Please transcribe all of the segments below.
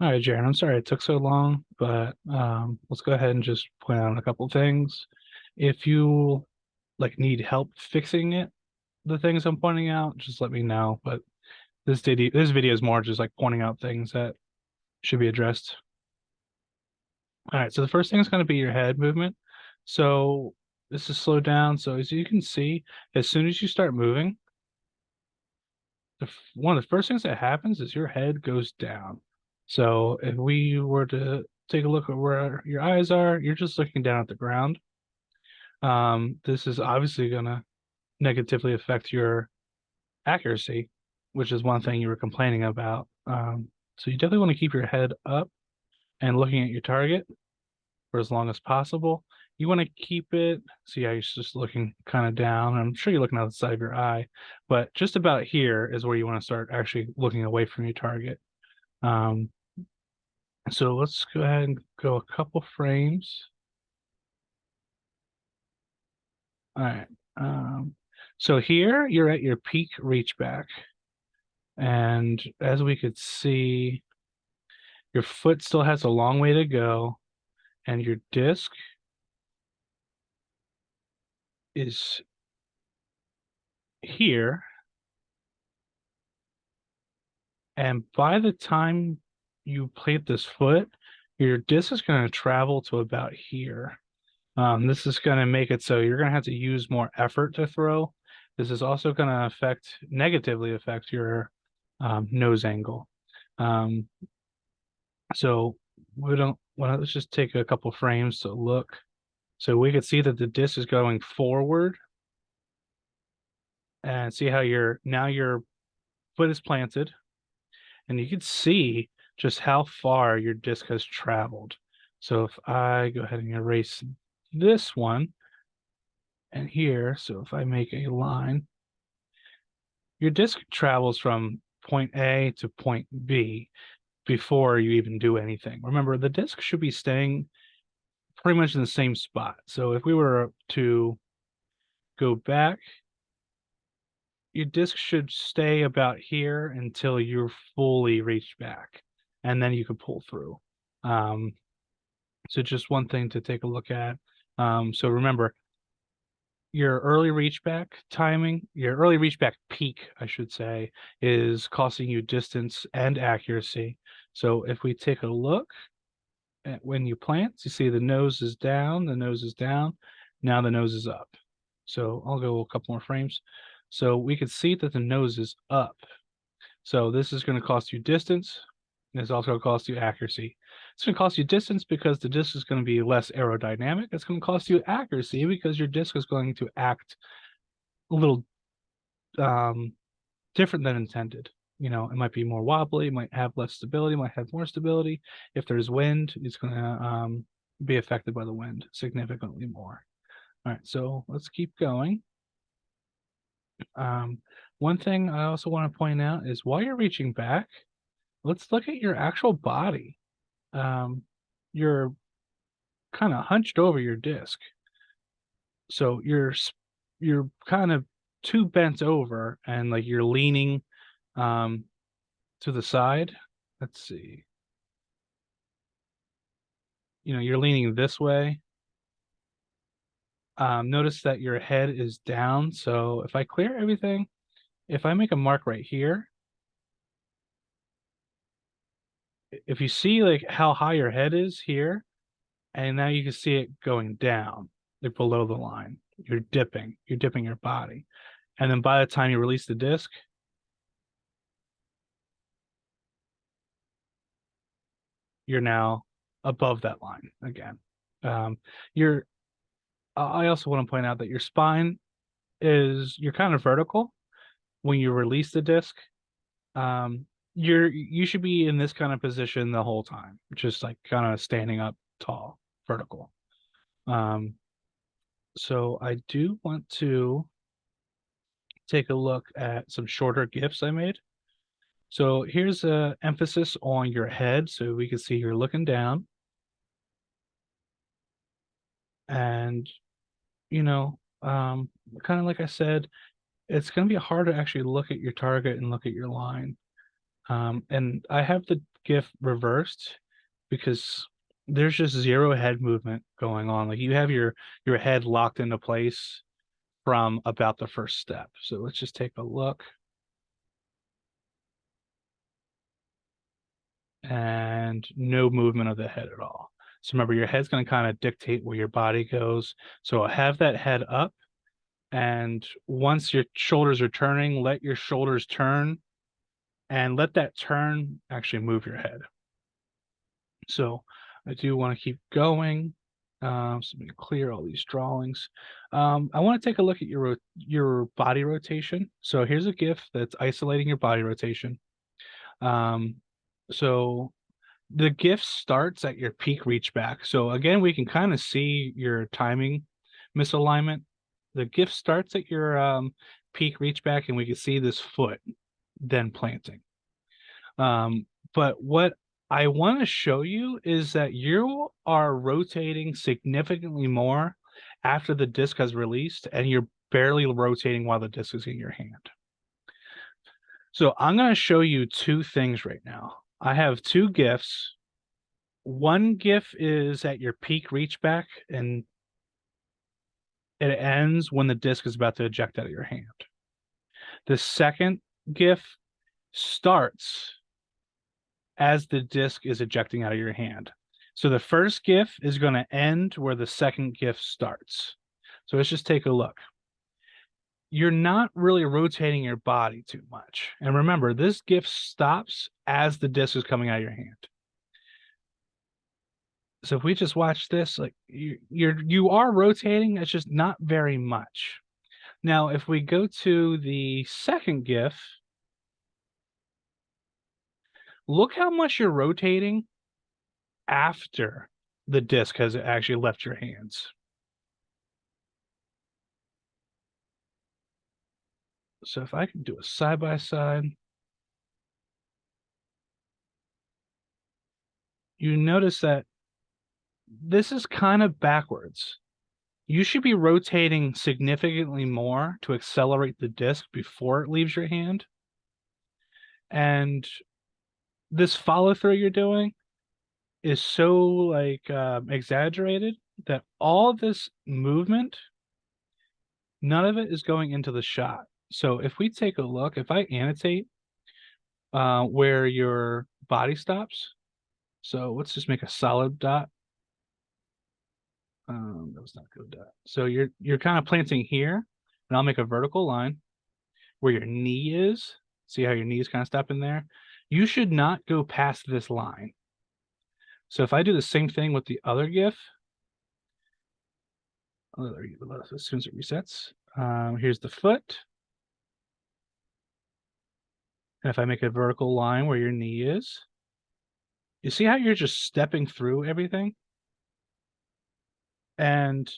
All right, Jaron, I'm sorry it took so long, but let's go ahead and just point out a couple things. If you need help fixing the things I'm pointing out, just let me know. But this video is more just like pointing out things that should be addressed. All right, so the first thing is going to be your head movement. So this is slowed down. So as you can see, as soon as you start moving, one of the first things that happens is your head goes down. So if we were to take a look at where your eyes are, you're just looking down at the ground. This is obviously going to negatively affect your accuracy, which is one thing you were complaining about. So you definitely want to keep your head up and looking at your target for as long as possible. You want to keep it, so yeah, you're just looking kind of down. I'm sure you're looking out the side of your eye, but just about here is where you want to start actually looking away from your target. Um, so let's go ahead and go a couple frames. All right. So here you're at your peak reach back. And as we could see, your foot still has a long way to go, and your disc is here. And by the time you plate this foot, your disc is going to travel to about here. This is going to make it so you're going to have to use more effort to throw. This is also going to negatively affect your nose angle. Um, so let's just take a couple frames to look. So we could see that the disc is going forward and see how your foot is planted. And you can see just how far your disc has traveled. So if I go ahead and erase this one and here, so if I make a line, your disc travels from point A to point B before you even do anything. Remember, the disc should be staying pretty much in the same spot. So if we were to go back, your disc should stay about here until you're fully reached back, and then you can pull through. Um, so just one thing to take a look at. So remember, your early reach back peak, I should say, is costing you distance and accuracy. So if we take a look at when you plant, you see the nose is down, now the nose is up. So I'll go a couple more frames. So we can see that the nose is up. So this is going to cost you distance, and it's also going to cost you accuracy. It's going to cost you distance because the disc is going to be less aerodynamic. It's going to cost you accuracy because your disc is going to act a little um, different than intended. It might be more wobbly, might have less stability, might have more stability. If there's wind, it's going to be affected by the wind significantly more. All right, so let's keep going. Um, One thing I also want to point out is while you're reaching back, let's look at your actual body. You're kind of hunched over your disc, so you're kind of too bent over, and like you're leaning um, to the side. Let's see. You're leaning this way. Notice that your head is down. So if I clear everything, if I make a mark right here, if you see like how high your head is here, and now you can see it going down, like below the line. You're dipping your body. And then by the time you release the disc, you're now above that line again. You're I also want to point out that your spine you're kind of vertical when you release the disc. You should be in this kind of position the whole time, just like kind of standing up tall, vertical. Um, so I do want to take a look at some shorter GIFs I made. So here's a emphasis on your head, so we can see you're looking down, and you know, kind of like I said, it's going to be hard to actually look at your target and look at your line. And I have the GIF reversed because there's just zero head movement going on. Like you have your head locked into place from about the first step. So let's just take a look. And no movement of the head at all. So remember, your head's going to kind of dictate where your body goes. So have that head up, and once your shoulders are turning, let your shoulders turn, and let that turn actually move your head. So I do want to keep going. So I'm going to clear all these drawings. I want to take a look at your body rotation. So here's a GIF that's isolating your body rotation. Um, so the GIF starts at your peak reach back. So again, we can kind of see your timing misalignment. The GIF starts at your peak reach back, and we can see this foot then planting. But what I want to show you is that you are rotating significantly more after the disc has released, and you're barely rotating while the disc is in your hand. So I'm going to show you two things right now. I have two GIFs. One GIF is at your peak reach back, and it ends when the disc is about to eject out of your hand. The second GIF starts as the disc is ejecting out of your hand. So the first GIF is going to end where the second GIF starts. So let's just take a look. You're not really rotating your body too much. And remember, this GIF stops as the disc is coming out of your hand. So if we just watch this, like you are rotating, it's just not very much. Now, if we go to the second GIF, look how much you're rotating after the disc has actually left your hands. So if I can do a side by side, you notice that this is kind of backwards. You should be rotating significantly more to accelerate the disc before it leaves your hand. And this follow through you're doing is so like exaggerated that all this movement, none of it is going into the shot. So if we take a look, if I annotate where your body stops, so let's just make a solid dot. That was not a good dot. So you're kind of planting here, and I'll make a vertical line where your knee is. See how your knee is kind of stopping there? You should not go past this line. So if I do the same thing with the other GIF, as soon as it resets, here's the foot. And if I make a vertical line where your knee is, you see how you're just stepping through everything? And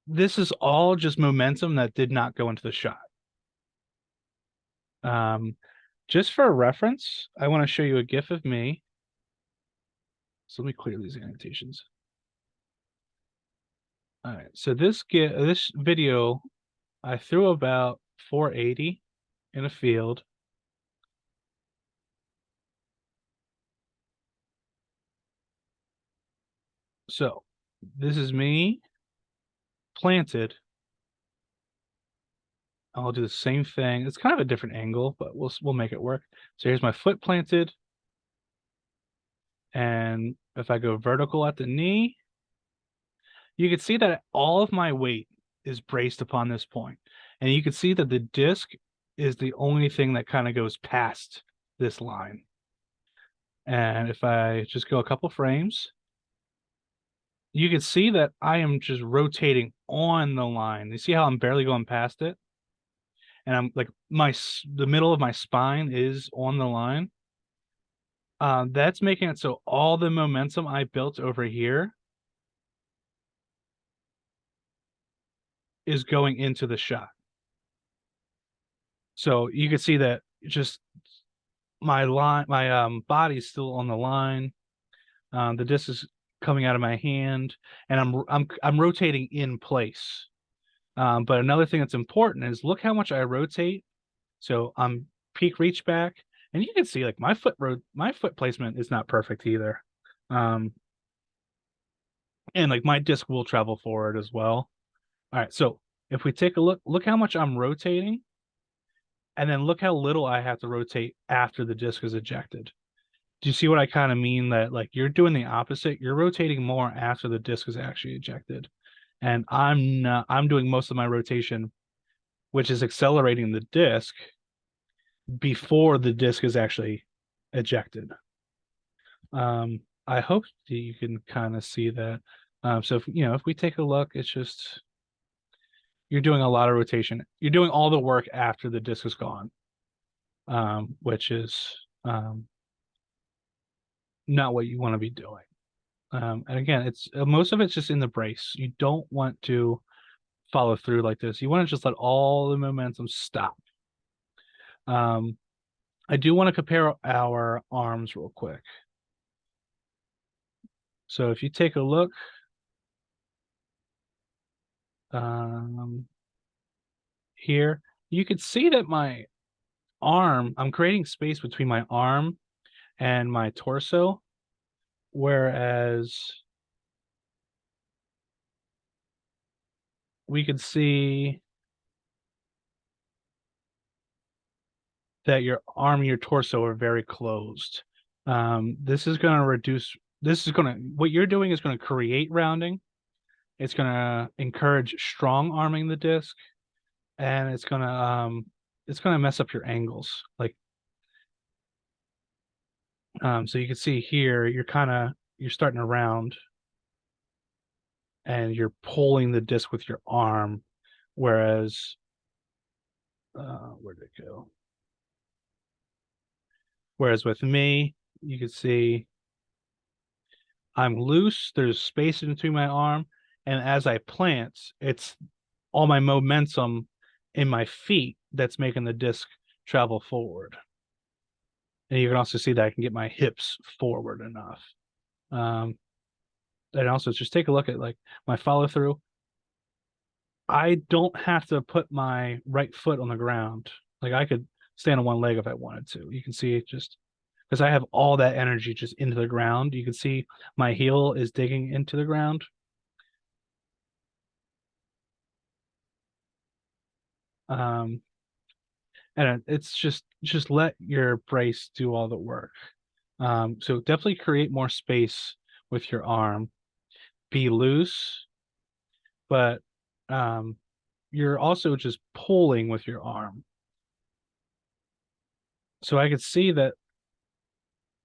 this is all just momentum that did not go into the shot. Just for reference, I want to show you a GIF of me. So let me clear these annotations. All right, so this video, I threw about 480 in a field. So this is me planted. I'll do the same thing. It's kind of a different angle, but we'll make it work. So here's my foot planted. And if I go vertical at the knee, you can see that all of my weight is braced upon this point. And you can see that the disc is the only thing that kind of goes past this line. And if I just go a couple frames, you can see that I am just rotating on the line. You see how I'm barely going past it? And I'm like the middle of my spine is on the line. That's making it so all the momentum I built over here is going into the shot. So you can see that just my body's still on the line. The disc is coming out of my hand, and I'm rotating in place. But another thing that's important is look how much I rotate. So I'm peak reach back, And you can see like my foot placement is not perfect either. Um, and like my disc will travel forward as well. All right, so if we take a look how much I'm rotating, and then look how little I have to rotate after the disc is ejected. Do you see what I kind of mean? That like you're doing the opposite. You're rotating more after the disc is actually ejected. And I'm not, I'm doing most of my rotation, which is accelerating the disc before the disc is actually ejected. I hope that you can kind of see that. So if if we take a look, it's just you're doing a lot of rotation. You're doing all the work after the disc is gone, which is not what you want to be doing. And again, it's most of it's just in the brace. You don't want to follow through like this. You want to just let all the momentum stop. Um, I do want to compare our arms real quick. So if you take a look, um, here, you can see that my arm, I'm creating space between my arm and my torso, whereas we could see that your arm and your torso are very closed. This is going to reduce, what you're doing is going to create rounding. It's going to encourage strong arming the disc, and it's going to mess up your angles. Like, so you can see here, you're starting to round and you're pulling the disc with your arm, whereas, where did it go? Whereas with me, you can see I'm loose. There's space in between my arm, and as I plant, it's all my momentum in my feet that's making the disc travel forward. And you can also see that I can get my hips forward enough. Um, and also just take a look at like my follow through. I don't have to put my right foot on the ground. Like I could stand on one leg if I wanted to. You can see it just because I have all that energy just into the ground. You can see my heel is digging into the ground. Um, and it's just let your brace do all the work. So definitely create more space with your arm. Be loose, but um, you're also just pulling with your arm. So I could see that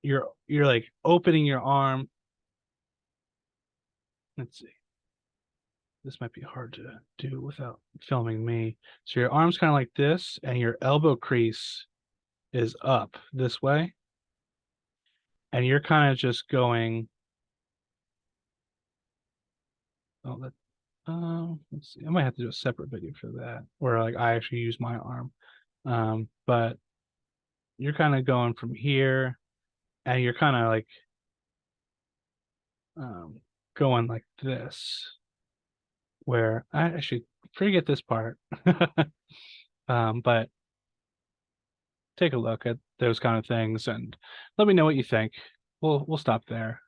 you're like opening your arm. Let's see. This might be hard to do without filming me. So your arm's kind of like this, and your elbow crease is up this way, and you're kind of just going. Oh, let's see. I might have to do a separate video for that, where like I actually use my arm. But you're kind of going from here, and you're kind of like um, going like this, where I should forget this part. But take a look at those kind of things and let me know what you think. We'll stop there.